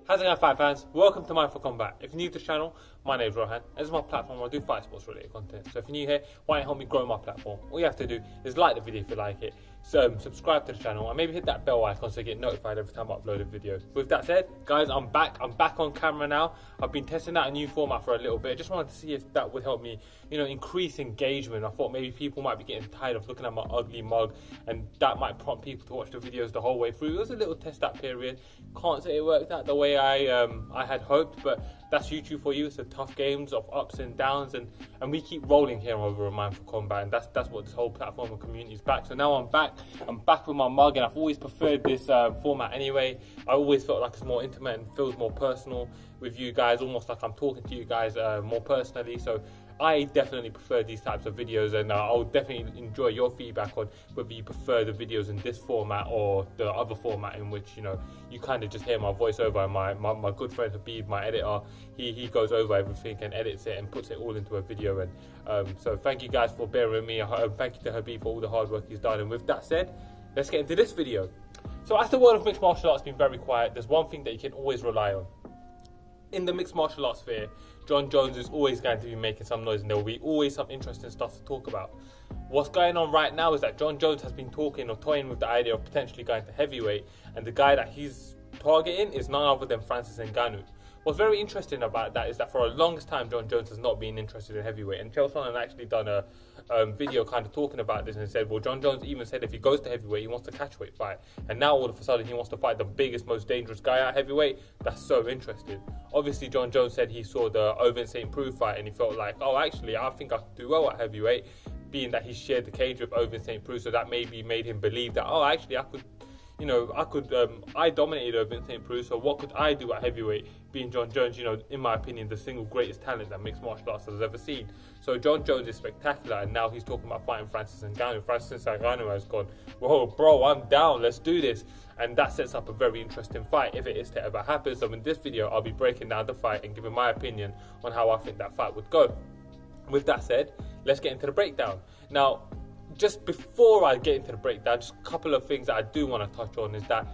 How's it going, fight fans? Welcome to mindforcombat. If you're new to the channel, my name is Rohan. This is my platform where I do fight sports related content. So if you're new here, why don't you help me grow my platform? All you have to do is like the video if you like it, subscribe to the channel, and maybe hit that bell icon so you get notified every time I upload a video. With that said, guys, I'm back on camera now. I've been testing out a new format for a little bit. I just wanted to see if that would help me, increase engagement. I thought maybe people might be getting tired of looking at my ugly mug, and that might prompt people to watch the videos the whole way through. It was a little test out period. Can't say it worked out the way I had hoped, but that's YouTube for you. It's the tough games of ups and downs, and we keep rolling here over on mindforcombat, and that's what this whole platform and community is back. So now I'm back with my mug, and I've always preferred this format anyway. I always felt like it's more intimate and feels more personal with you guys, almost like I'm talking to you guys more personally. So I definitely prefer these types of videos, and I'll definitely enjoy your feedback on whether you prefer the videos in this format or the other format in which you kind of just hear my voice over. My good friend Habib, my editor, he goes over everything and edits it and puts it all into a video. And so thank you guys for bearing with me. Thank you to Habib for all the hard work he's done. And with that said, let's get into this video. So as the world of mixed martial arts has been very quiet, there's one thing that you can always rely on. In the mixed martial arts sphere, Jon Jones is always going to be making some noise, and there will be always some interesting stuff to talk about. What's going on right now is that Jon Jones has been talking or toying with the idea of potentially going to heavyweight, and the guy that he's targeting is none other than Francis Ngannou. What's very interesting about that is that for a longest time, Jon Jones has not been interested in heavyweight, and Chael Sonnen actually done a video kind of talking about this and said, well, Jon Jones even said if he goes to heavyweight, he wants to catchweight fight, and now all of a sudden he wants to fight the biggest, most dangerous guy at heavyweight. That's so interesting. Obviously, Jon Jones said he saw the Ovince St. Preux fight and he felt like, oh, actually, I think I could do well at heavyweight, being that he shared the cage with Ovince St. Preux, so that maybe made him believe that, oh, actually, I could. I dominated Ovince St. Preux, so what could I do at heavyweight, being Jon Jones, in my opinion, the single greatest talent that mixed martial arts has ever seen. So Jon Jones is spectacular, and now he's talking about fighting Francis Ngannou. Francis Ngannou has gone, whoa, bro, I'm down, let's do this. And that sets up a very interesting fight if it is to ever happen. So in this video, I'll be breaking down the fight and giving my opinion on how I think that fight would go. With that said, let's get into the breakdown. Now, just before I get into the breakdown, just a couple of things that I do want to touch on is that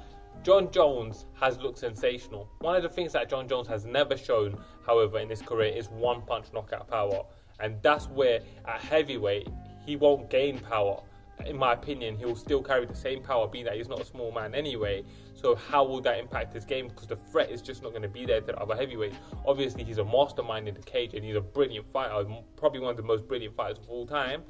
Jon Jones has looked sensational. One of the things that Jon Jones has never shown, however, in his career is one-punch knockout power. And that's where, at heavyweight, he won't gain power. In my opinion, he will still carry the same power, being that he's not a small man anyway. So how will that impact his game? Because the threat is just not going to be there to the other heavyweights. Obviously, he's a mastermind in the cage, and he's a brilliant fighter, probably one of the most brilliant fighters of all time.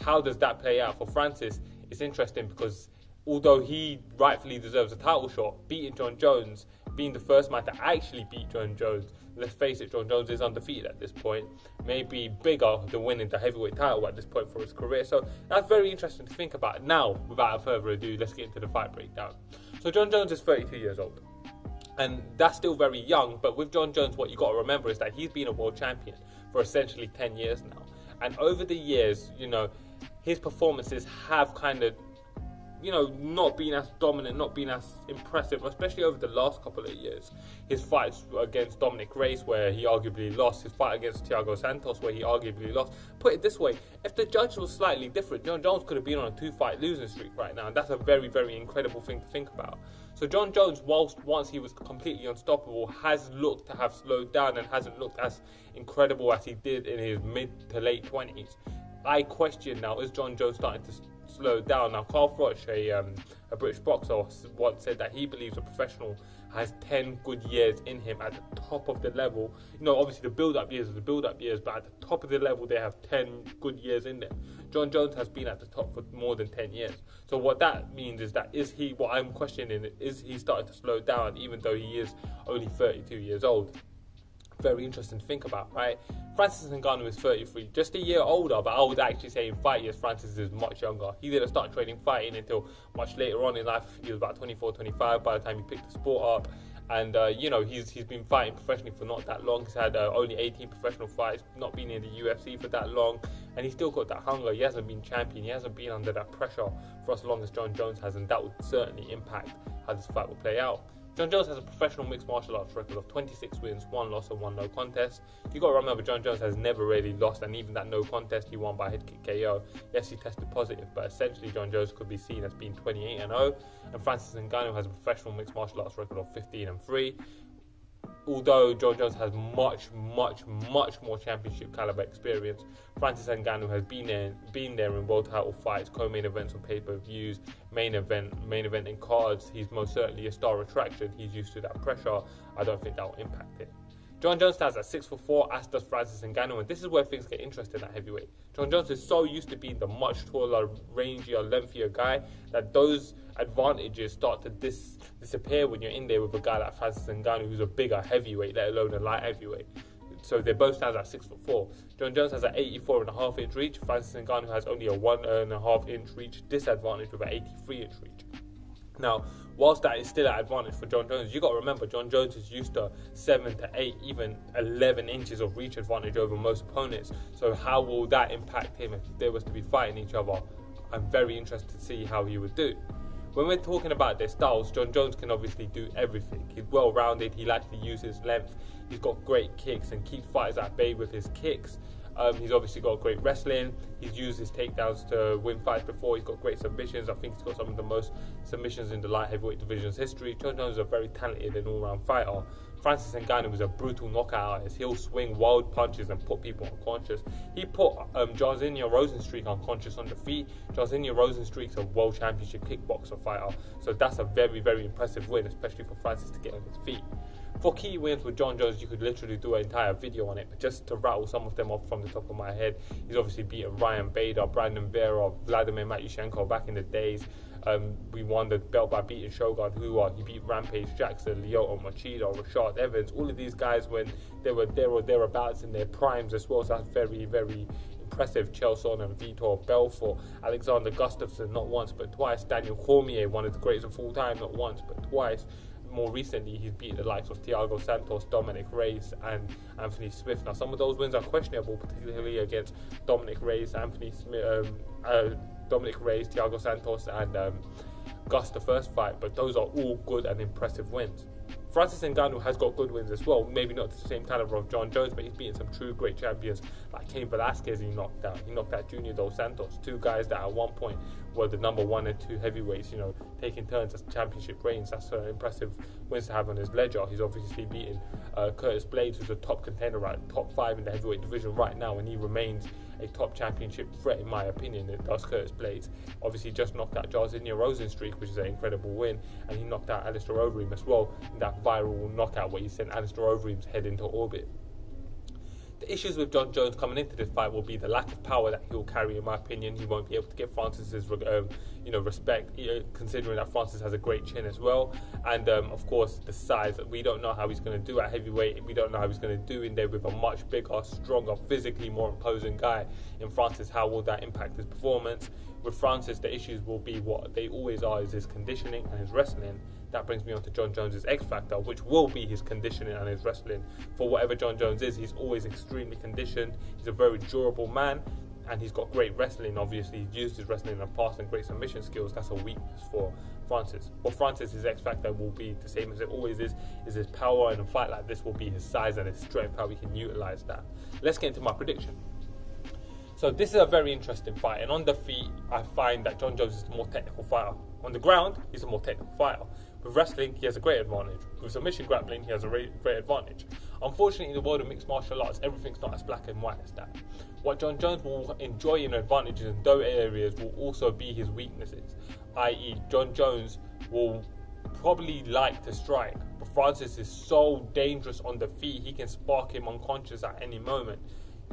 How does that play out for Francis? It's interesting because although he rightfully deserves a title shot, beating Jon Jones, being the first man to actually beat Jon Jones, let's face it, Jon Jones is undefeated at this point, maybe bigger than winning the heavyweight title at this point for his career. So that's very interesting to think about. Now, without further ado, let's get into the fight breakdown. So Jon Jones is 32 years old, and that's still very young, but with Jon Jones, what you got to remember is that he's been a world champion for essentially 10 years now. And over the years, his performances have kind of, not been as dominant, not been as impressive, especially over the last couple of years. His fights against Dominic Reyes, where he arguably lost, his fight against Thiago Santos, where he arguably lost. Put it this way, if the judge was slightly different, Jon Jones could have been on a 2-fight losing streak right now, and that's a very, very incredible thing to think about. So Jon Jones, once he was completely unstoppable, has looked to have slowed down and hasn't looked as incredible as he did in his mid to late 20s. I question now, is Jon Jones starting to slow down? Now, Carl Froch, a British boxer, once said that he believes a professional has 10 good years in him at the top of the level. Obviously the build-up years are the build-up years, but at the top of the level, they have 10 good years in them. Jon Jones has been at the top for more than 10 years. So what that means is that, what I'm questioning, is he starting to slow down, even though he is only 32 years old? Very interesting to think about, right? Francis Ngannou is 33, just a year older, but I would actually say in fight years, Francis is much younger. He didn't start training fighting until much later on in life. I think he was about 24, 25 by the time he picked the sport up. And, he's been fighting professionally for not that long. He's had only 18 professional fights, not been in the UFC for that long. And he's still got that hunger. He hasn't been champion. He hasn't been under that pressure for as long as Jon Jones has. And that would certainly impact how this fight will play out. Jon Jones has a professional mixed martial arts record of 26 wins, 1 loss and 1 no contest. You got to remember, Jon Jones has never really lost, and even that no contest he won by head kick KO. Yes, he tested positive, but essentially Jon Jones could be seen as being 28-0. And Francis Ngannou has a professional mixed martial arts record of 15-3. although Jon Jones has much more championship caliber experience, Francis Ngannou has been there in world title fights, co-main events on pay-per-views, main event in cards. He's most certainly a star attraction. He's used to that pressure. I don't think that will impact it. Jon Jones stands at 6'4", as does Francis Ngannou, and this is where things get interesting at heavyweight. Jon Jones is so used to being the much taller, rangier, lengthier guy that those advantages start to disappear when you're in there with a guy like Francis Ngannou, who's a bigger heavyweight, let alone a light heavyweight. So they both stand at 6'4". Jon Jones has an 84.5-inch reach. Francis Ngannou has only a 1.5-inch reach disadvantage with an 83-inch reach. Now, whilst that is still an advantage for Jon Jones, you got to remember Jon Jones is used to 7 to 8, even 11 inches of reach advantage over most opponents. So how will that impact him if they was to be fighting each other? I'm very interested to see how he would do. When we're talking about their styles, Jon Jones can obviously do everything. He's well-rounded. He likes to use his length. He's got great kicks and keeps fighters at bay with his kicks. He's obviously got great wrestling. He's used his takedowns to win fights before. He's got great submissions. I think he's got some of the most submissions in the light heavyweight division's history. Jon Jones is a very talented and all-round fighter. Francis Ngannou is a brutal knockout artist. He'll swing wild punches and put people unconscious. He put Jairzinho Rozenstruik unconscious on the feet. Jairzinho Rozenstruik's a world championship kickboxer fighter, so that's a very, very impressive win, especially for Francis to get on his feet. For key wins with Jon Jones, you could literally do an entire video on it, but just to rattle some of them off from the top of my head, he's obviously beaten Ryan Bader, Brandon Vera, Vladimir Matyushenko back in the days. We won the belt by beating Shogun Rua. He beat Rampage Jackson, Lyoto Machida, Rashad Evans, all of these guys when they were there or thereabouts in their primes as well, so that's very, very impressive. Chelson and Vitor Belfort, Alexander Gustafsson, not once but twice, Daniel Cormier, one of the greatest of all time, not once but twice. More recently, he's beaten the likes of Thiago Santos, Dominic Reyes, and Anthony Smith. Now, some of those wins are questionable, particularly against Dominic Reyes, Thiago Santos, and Gus the first fight, but those are all good and impressive wins. Francis Ngannou has got good wins as well, maybe not to the same caliber of Jon Jones, but he's beaten some true great champions like Cain Velasquez. He knocked out Junior Dos Santos, two guys that at one point were the number 1 and 2 heavyweights, taking turns as championship reigns. That's an impressive wins to have on his ledger. He's obviously beaten Curtis Blades, who's a top contender, top 5 in the heavyweight division right now, and he remains a top championship threat in my opinion. It does Curtis Blades. Obviously just knocked out Jairzinho Rozenstruik, which is an incredible win, and he knocked out Alistair Overeem as well in that viral knockout where he sent Alistair Overeem's head into orbit. The issues with Jon Jones coming into this fight will be the lack of power that he'll carry. In my opinion, he won't be able to get Francis's respect, considering that Francis has a great chin as well, and of course the size. We don't know how he's going to do at heavyweight. We don't know how he's going to do in there with a much bigger, stronger, physically more imposing guy in Francis. How will that impact his performance? With Francis, the issues will be what they always are, is his conditioning and his wrestling. That brings me on to Jon Jones' X factor, which will be his conditioning and his wrestling. For whatever Jon Jones is, he's always extremely conditioned. He's a very durable man, and he's got great wrestling. Obviously, he's used his wrestling in the past and great submission skills. That's a weakness for Francis. For Francis, his X factor will be the same as it always is his power, and a fight like this will be his size and his strength, how we can utilize that. Let's get into my prediction. So this is a very interesting fight, and on the feet, I find that Jon Jones is the more technical fighter. On the ground, he's a more technical fighter. With wrestling, he has a great advantage. With submission grappling, he has a great advantage. Unfortunately, in the world of mixed martial arts, everything's not as black and white as that. What Jon Jones will enjoy in advantages in those areas will also be his weaknesses, i.e. Jon Jones will probably like to strike, but Francis is so dangerous on the feet, he can spark him unconscious at any moment.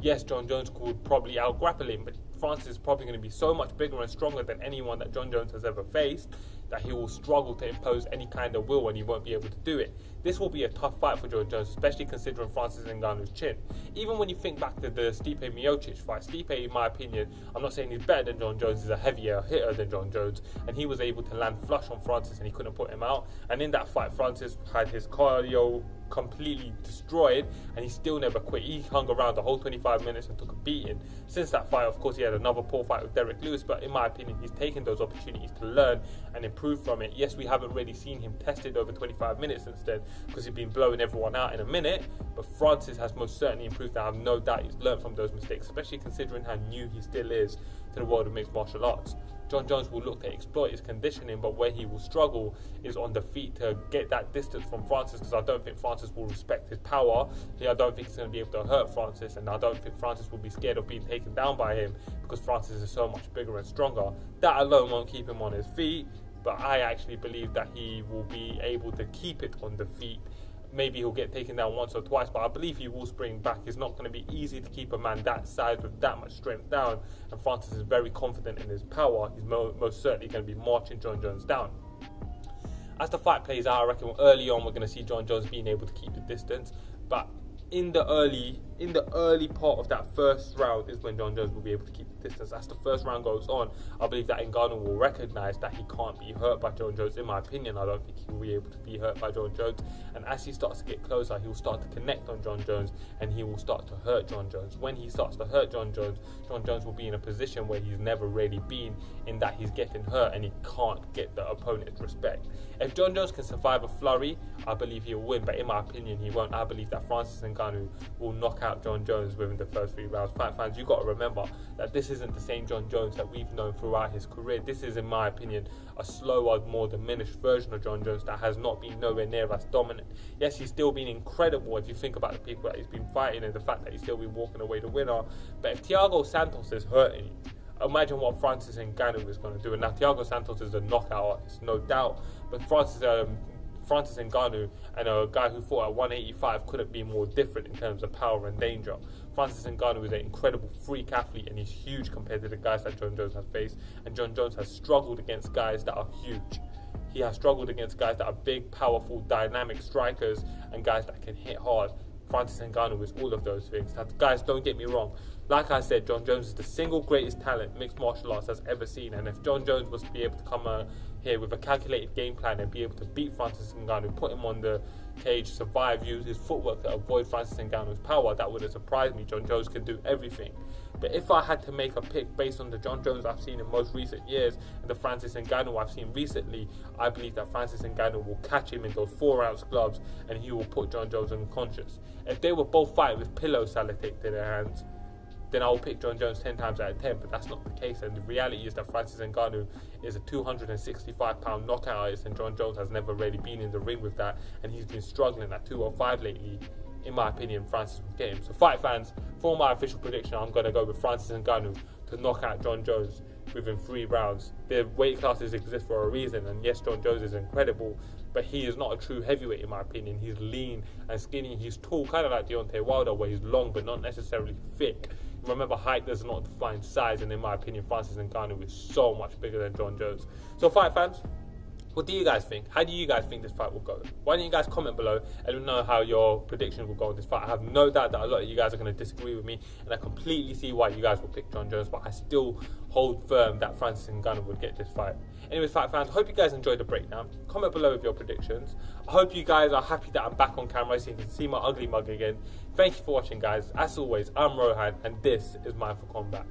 Yes, Jon Jones could probably out-grapple him, but Francis is probably going to be so much bigger and stronger than anyone that Jon Jones has ever faced that he will struggle to impose any kind of will, and he won't be able to do it. This will be a tough fight for Jon Jones, especially considering Francis Ngannou's chin. Even when you think back to the Stipe Miocic fight, Stipe, in my opinion, I'm not saying he's better than Jon Jones, he's a heavier hitter than Jon Jones, and he was able to land flush on Francis and he couldn't put him out. And in that fight, Francis had his cardio completely destroyed, and he still never quit. He hung around the whole 25 minutes and took a beating. Since that fight, of course, he had another poor fight with Derek Lewis, but in my opinion, he's taken those opportunities to learn and improve from it. Yes, we haven't really seen him tested over 25 minutes since then because he's been blowing everyone out in a minute, but Francis has most certainly improved. I have no doubt he's learned from those mistakes, especially considering how new he still is to the world of mixed martial arts. John Jones will look to exploit his conditioning, but where he will struggle is on the feet to get that distance from Francis, because I don't think Francis will respect his power. I don't think he's going to be able to hurt Francis, and I don't think Francis will be scared of being taken down by him, because Francis is so much bigger and stronger. That alone won't keep him on his feet, but I actually believe that he will be able to keep it on the feet. Maybe he'll get taken down once or twice, but I believe he will spring back. It's not going to be easy to keep a man that size with that much strength down, and Francis is very confident in his power. He's most certainly going to be marching John Jones down. As the fight plays out, I reckon early on we're going to see John Jones being able to keep the distance, but in the early part of that first round is when John Jones will be able to keep the distance. As the first round goes on, I believe that Ngannou will recognise that he can't be hurt by John Jones. In my opinion, I don't think he will be able to be hurt by John Jones. And as he starts to get closer, he will start to connect on John Jones, and he will start to hurt John Jones. When he starts to hurt John Jones will be in a position where he's never really been, in that he's getting hurt and he can't get the opponent's respect. If John Jones can survive a flurry, I believe he'll win, but in my opinion, he won't. I believe that Francis Ngannou will knock out John Jones within the first 3 rounds. Fight fans, you've got to remember that this isn't the same John Jones that we've known throughout his career. This is, in my opinion, a slower, more diminished version of John Jones that has not been nowhere near as dominant. Yes, he's still been incredible if you think about the people that he's been fighting and the fact that he's still been walking away the winner. But if Thiago Santos is hurting you, imagine what Francis Ngannou is going to do. And now Thiago Santos is a knockout artist, no doubt, but Francis Ngannou, and a guy who fought at 185, couldn't be more different in terms of power and danger. Francis Ngannou is an incredible freak athlete, and he's huge compared to the guys that John Jones has faced. And John Jones has struggled against guys that are huge. He has struggled against guys that are big, powerful, dynamic strikers, and guys that can hit hard. Francis Ngannou is all of those things. Now, guys, don't get me wrong. Like I said, John Jones is the single greatest talent mixed martial arts has ever seen. And if John Jones was to be able to come here with a calculated game plan and be able to beat Francis Ngannou, put him on the cage, survive, use his footwork to avoid Francis Ngannou's power, that would have surprised me. John Jones can do everything. But if I had to make a pick based on the John Jones I've seen in most recent years and the Francis Ngannou I've seen recently, I believe that Francis Ngannou will catch him in those 4-ounce gloves and he will put John Jones unconscious. If they were both fighting with pillow salad taped to their hands, then I will pick John Jones 10 times out of 10, but that's not the case. And the reality is that Francis Ngannou is a 265-pound knockout artist, and John Jones has never really been in the ring with that, and he's been struggling at 205 lately. In my opinion, Francis will get him. So fight fans, for my official prediction, I'm going to go with Francis Ngannou to knock out John Jones within 3 rounds. The weight classes exist for a reason, and yes, John Jones is incredible, but he is not a true heavyweight in my opinion. He's lean and skinny, he's tall, kind of like Deontay Wilder, where he's long but not necessarily thick. Remember, height does not define size, and in my opinion, Francis Ngannou is so much bigger than John Jones. So fight fans, what do you guys think? How do you guys think this fight will go? Why don't you guys comment below and let me know how your predictions will go in this fight. I have no doubt that a lot of you guys are going to disagree with me, and I completely see why you guys will pick John Jones, but I still hold firm that Francis Ngannou would get this fight. Anyways, fight fans, I hope you guys enjoyed the breakdown. Comment below with your predictions. I hope you guys are happy that I'm back on camera so you can see my ugly mug again. Thank you for watching, guys. As always, I'm Rohan, and this is Mindful Combat.